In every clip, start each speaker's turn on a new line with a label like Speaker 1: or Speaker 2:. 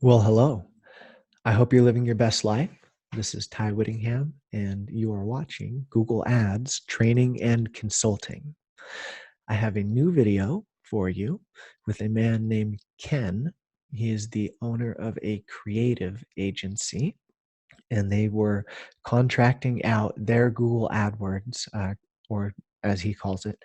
Speaker 1: Well, hello. I hope you're living your best life. This is Ty Whittingham, and you are watching Google Ads Training and Consulting. I have a new video for you with a man named Ken. He is the owner of a creative agency, and they were contracting out their Google AdWords, or as he calls it,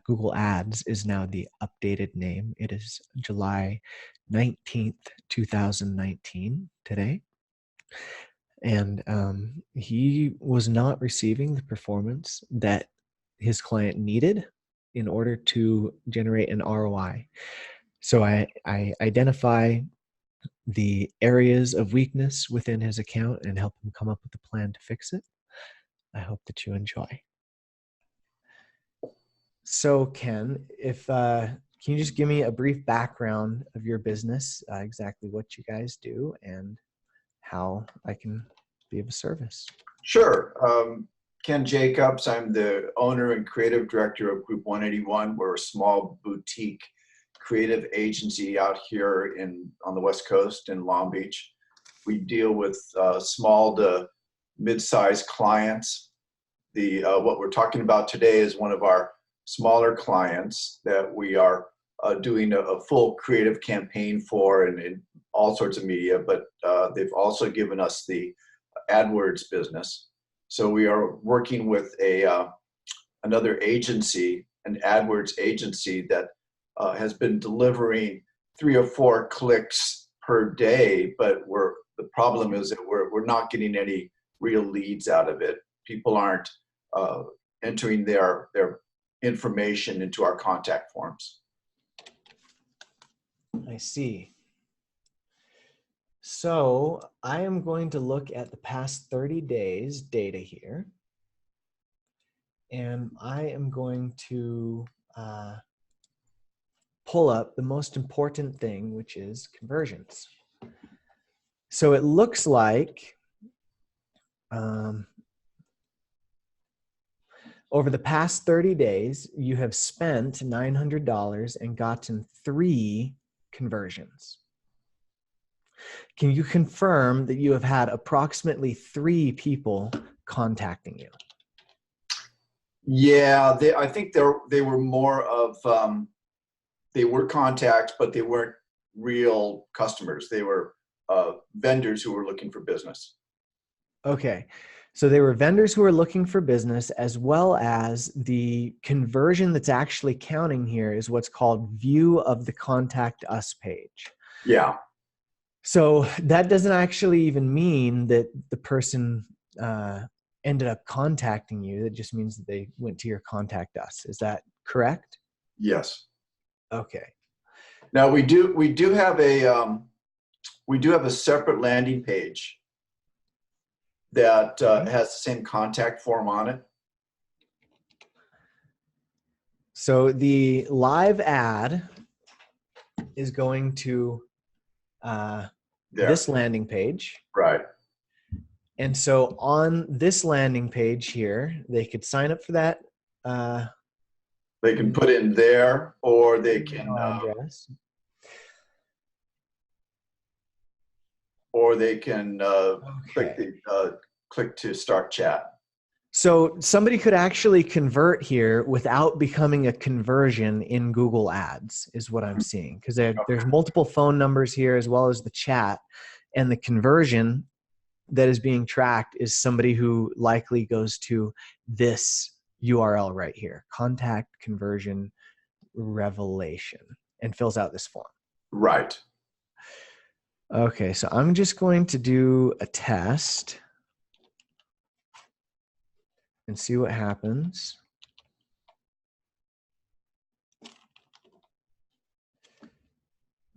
Speaker 1: Google Ads is now the updated name. It is July 19th, 2019 today. And he was not receiving the performance that his client needed in order to generate an ROI. So I identify the areas of weakness within his account and help him come up with a plan to fix it. I hope that you enjoy. So Ken, can you just give me a brief background of your business, exactly what you guys do and how I can be of service?
Speaker 2: Sure. Ken Jacobs. I'm the owner and creative director of Group 181. We're a small boutique creative agency out here on the West Coast in Long Beach. We deal with small to mid-sized clients. What we're talking about today is one of our smaller clients that we are doing a full creative campaign for and all sorts of media, but they've also given us the AdWords business. So we are working with another agency, an AdWords agency that has been delivering 3 or 4 clicks per day, but the problem is that we're not getting any real leads out of it. People aren't entering their information into our contact forms.
Speaker 1: I see. So I am going to look at the past 30 days data here. And I am going to pull up the most important thing, which is conversions. So it looks like over the past 30 days, you have spent $900 and gotten 3 conversions. Can you confirm that you have had approximately 3 people contacting you?
Speaker 2: Yeah, I think they were more of, they were contacts, but they weren't real customers. They were vendors who were looking for business.
Speaker 1: Okay. So they were vendors who are looking for business, as well as the conversion that's actually counting here is what's called view of the contact us page.
Speaker 2: Yeah.
Speaker 1: So that doesn't actually even mean that the person ended up contacting you. That just means that they went to your contact us. Is that correct?
Speaker 2: Yes.
Speaker 1: Okay.
Speaker 2: Now we do have a separate landing page that has the same contact form on it.
Speaker 1: So the live ad is going to this landing page.
Speaker 2: Right.
Speaker 1: And so on this landing page here, they could sign up for that.
Speaker 2: They can put in there, or they can
Speaker 1: address.
Speaker 2: Or they can click to start chat.
Speaker 1: So somebody could actually convert here without becoming a conversion in Google Ads is what I'm seeing, because there's multiple phone numbers here as well as the chat, and the conversion that is being tracked is somebody who likely goes to this URL right here, contact conversion revelation, and fills out this form.
Speaker 2: Right.
Speaker 1: Okay, so I'm just going to do a test and see what happens.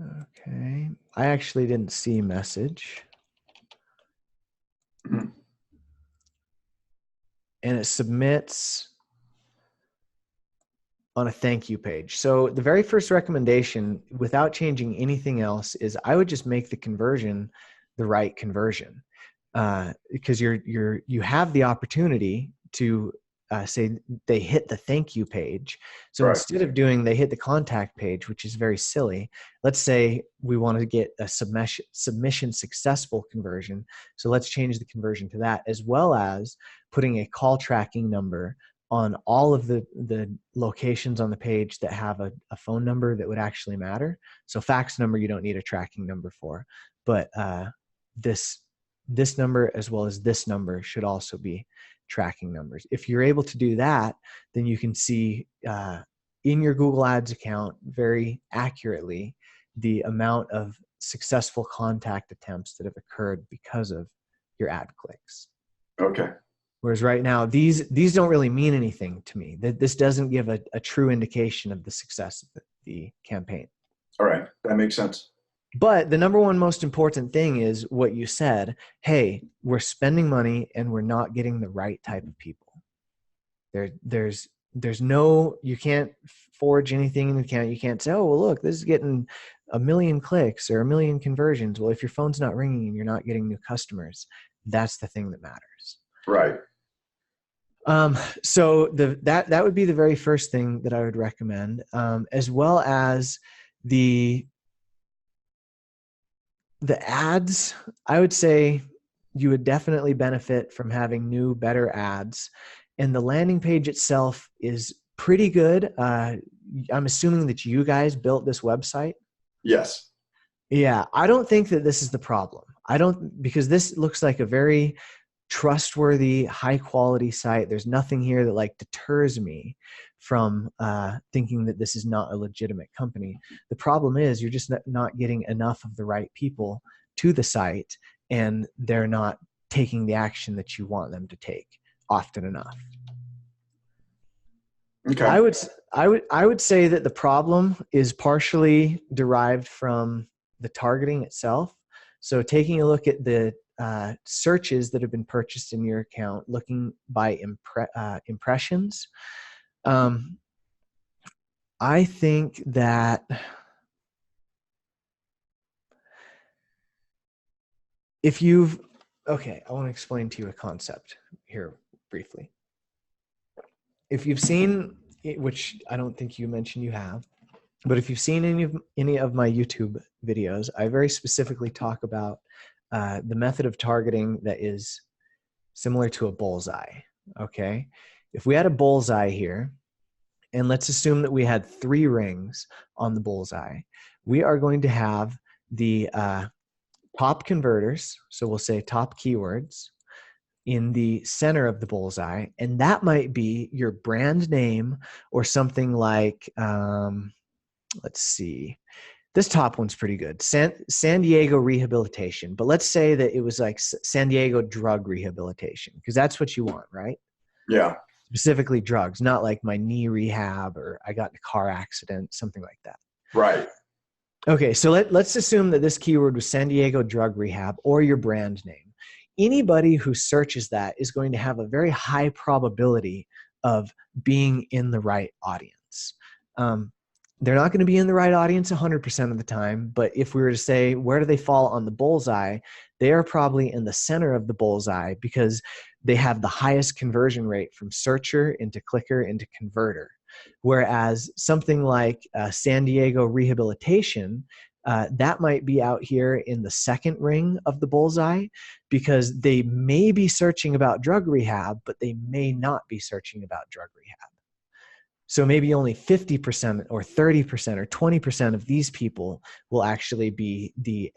Speaker 1: Okay, I actually didn't see message.
Speaker 2: Mm-hmm.
Speaker 1: And it submits on a thank you page. So the very first recommendation, without changing anything else, is I would just make the conversion the right conversion, because you have the opportunity to say they hit the thank you page. So
Speaker 2: Right.
Speaker 1: instead of doing they hit the contact page, which is very silly, let's say we want to get a submission successful conversion. So let's change the conversion to that, as well as putting a call tracking number on all of the locations on the page that have a phone number that would actually matter. So fax number, you don't need a tracking number for, but this number as well as this number should also be tracking numbers. If you're able to do that, then you can see in your Google Ads account very accurately the amount of successful contact attempts that have occurred because of your ad clicks.
Speaker 2: Okay.
Speaker 1: Whereas right now, these don't really mean anything to me. That this doesn't give a true indication of the success of the campaign.
Speaker 2: All right. That makes sense.
Speaker 1: But the number one most important thing is what you said. Hey, we're spending money and we're not getting the right type of people. There's no, you can't forge anything in the account. You can't say, oh, well, look, this is getting 1 million clicks or 1 million conversions. Well, if your phone's not ringing and you're not getting new customers, that's the thing that matters.
Speaker 2: Right.
Speaker 1: So that would be the very first thing that I would recommend, as well as the ads. I would say you would definitely benefit from having new, better ads. And the landing page itself is pretty good. I'm assuming that you guys built this website.
Speaker 2: Yes.
Speaker 1: Yeah, I don't think that this is the problem. Because this looks like a very trustworthy, high quality site. There's nothing here that like deters me from thinking that this is not a legitimate company. The problem is you're just not getting enough of the right people to the site, and they're not taking the action that you want them to take often enough.
Speaker 2: Okay.
Speaker 1: I would say that the problem is partially derived from the targeting itself. So taking a look at the searches that have been purchased in your account, looking by impressions. I think that I want to explain to you a concept here briefly. If you've seen, which I don't think you mentioned you have, but if you've seen any of my YouTube videos, I very specifically talk about the method of targeting that is similar to a bullseye. Okay. If we had a bullseye here, and let's assume that we had 3 rings on the bullseye, we are going to have the top converters. So we'll say top keywords in the center of the bullseye. And that might be your brand name or something like, let's see. This top one's pretty good. San Diego rehabilitation. But let's say that it was like San Diego drug rehabilitation, because that's what you want, right?
Speaker 2: Yeah.
Speaker 1: Specifically drugs, not like my knee rehab or I got in a car accident, something like that.
Speaker 2: Right.
Speaker 1: Okay, so let's assume that this keyword was San Diego drug rehab or your brand name. Anybody who searches that is going to have a very high probability of being in the right audience. They're not going to be in the right audience 100% of the time, but if we were to say, where do they fall on the bullseye? They are probably in the center of the bullseye because they have the highest conversion rate from searcher into clicker into converter. Whereas something like San Diego rehabilitation, that might be out here in the second ring of the bullseye because they may be searching about drug rehab, but they may not be searching about drug rehab. So maybe only 50% or 30% or 20% of these people will actually be the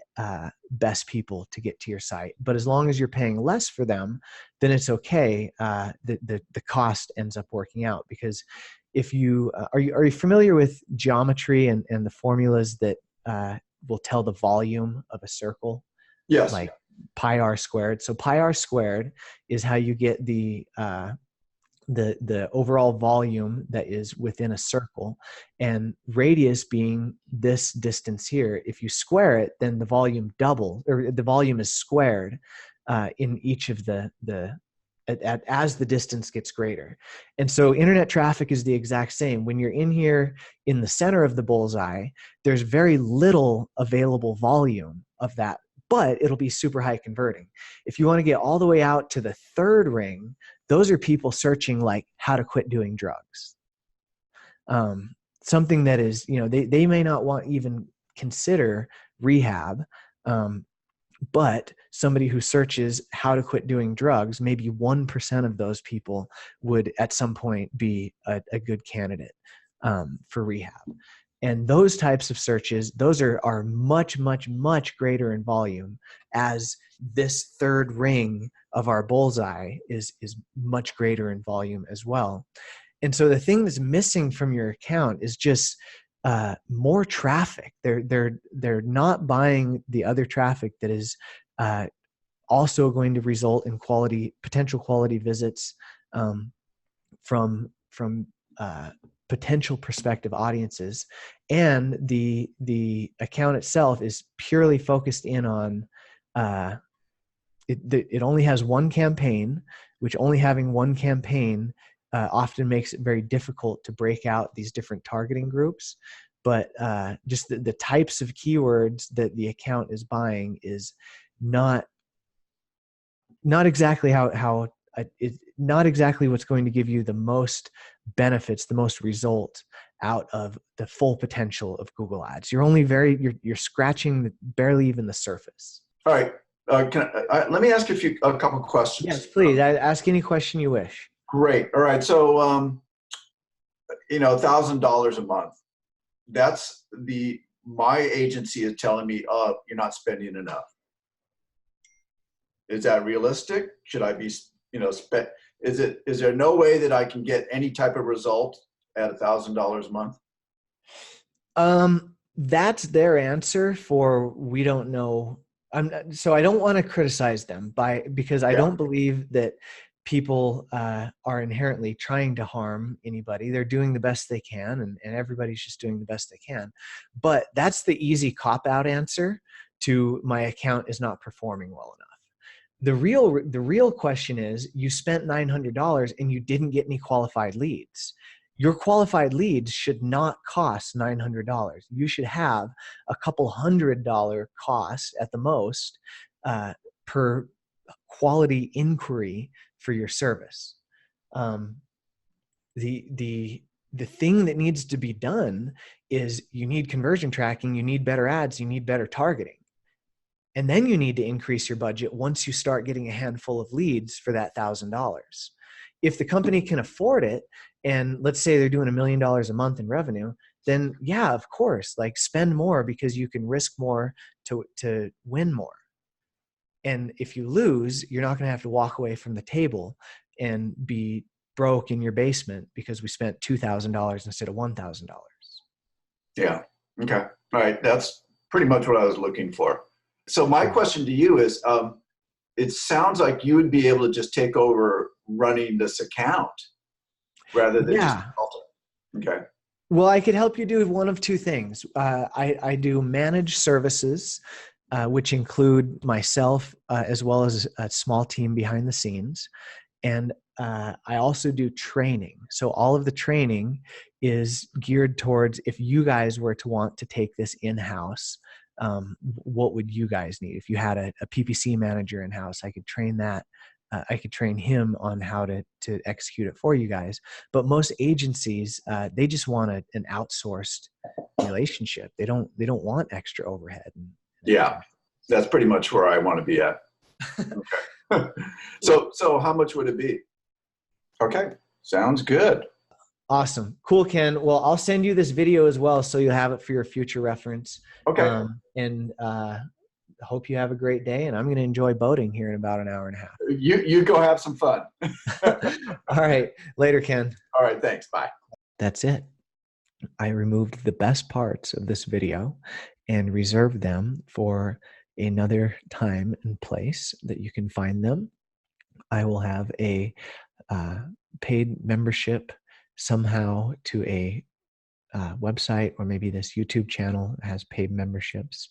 Speaker 1: best people to get to your site. But as long as you're paying less for them, then it's okay. The cost ends up working out because if you are you familiar with geometry and the formulas that will tell the volume of a circle?
Speaker 2: Yes.
Speaker 1: Like pi r squared. So pi r squared is how you get the overall volume that is within a circle, and radius being this distance here. If you square it, then the volume doubles, or the volume is squared in each of as the distance gets greater. And so internet traffic is the exact same. When you're in here in the center of the bullseye, there's very little available volume of that, but it'll be super high converting. If you want to get all the way out to the third ring, those are people searching like how to quit doing drugs. Something that is, they may not want even consider rehab. But somebody who searches how to quit doing drugs, maybe 1% of those people would at some point be a good candidate for rehab. And those types of searches, those are much, much, much greater in volume, as this third ring of our bullseye is much greater in volume as well. And so the thing that's missing from your account is just more traffic. They're not buying the other traffic that is also going to result in potential quality visits from potential prospective audiences, and the account itself is purely focused in on it only has one campaign, which only having one campaign often makes it very difficult to break out these different targeting groups. But just the types of keywords that the account is buying is not exactly not exactly what's going to give you the most benefits, the most result out of the full potential of Google Ads. You're scratching barely even the surface.
Speaker 2: All right. Let me ask you a couple of questions.
Speaker 1: Yes, please. Ask any question you wish.
Speaker 2: Great. All right. So, $1,000 a month. That's my agency is telling me, oh, you're not spending enough. Is that realistic? Should I be, is there no way that I can get any type of result at $1,000 a month?
Speaker 1: That's their answer for, we don't know. So I don't want to criticize them because I don't believe that people are inherently trying to harm anybody. They're doing the best they can, and everybody's just doing the best they can. But that's the easy cop-out answer to, my account is not performing well enough. The real question is, you spent $900 and you didn't get any qualified leads. Your qualified leads should not cost $900. You should have a couple $100 cost at the most per quality inquiry for your service. The thing that needs to be done is, you need conversion tracking, you need better ads, you need better targeting. And then you need to increase your budget once you start getting a handful of leads for that $1,000. If the company can afford it, and let's say they're doing $1 million a month in revenue, then yeah, of course, like, spend more, because you can risk more to win more. And if you lose, you're not going to have to walk away from the table and be broke in your basement because we spent $2,000 instead of $1,000.
Speaker 2: Yeah. Okay. All right. That's pretty much what I was looking for. So my question to you is, it sounds like you would be able to just take over running this account rather than just consulting. Okay.
Speaker 1: Well, I could help you do one of two things. I do managed services, which include myself as well as a small team behind the scenes. And I also do training. So all of the training is geared towards, if you guys were to want to take this in-house, what would you guys need? If you had a PPC manager in-house, I could train that. I could train him on how to execute it for you guys. But most agencies, they just want an outsourced relationship. They don't want extra overhead.
Speaker 2: Yeah, that's pretty much where I want to be at. Okay. So how much would it be? Okay, sounds good.
Speaker 1: Awesome. Cool, Ken. Well, I'll send you this video as well, so you'll have it for your future reference.
Speaker 2: Okay.
Speaker 1: And hope you have a great day, and I'm going to enjoy boating here in about an hour and a half.
Speaker 2: You go have some fun.
Speaker 1: All right. Later, Ken.
Speaker 2: All right. Thanks. Bye.
Speaker 1: That's it. I removed the best parts of this video and reserved them for another time and place that you can find them. I will have a paid membership somehow to a website, or maybe this YouTube channel has paid memberships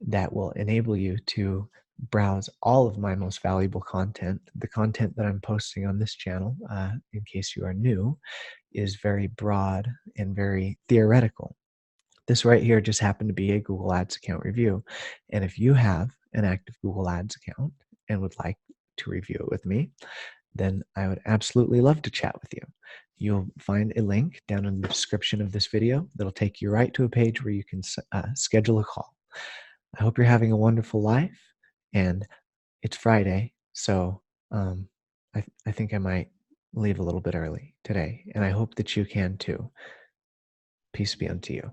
Speaker 1: that will enable you to browse all of my most valuable content. The content that I'm posting on this channel, in case you are new, is very broad and very theoretical. This right here just happened to be a Google Ads account review. And if you have an active Google Ads account and would like to review it with me, then I would absolutely love to chat with you. You'll find a link down in the description of this video that'll take you right to a page where you can schedule a call. I hope you're having a wonderful life, and it's Friday, so I think I might leave a little bit early today, and I hope that you can too. Peace be unto you.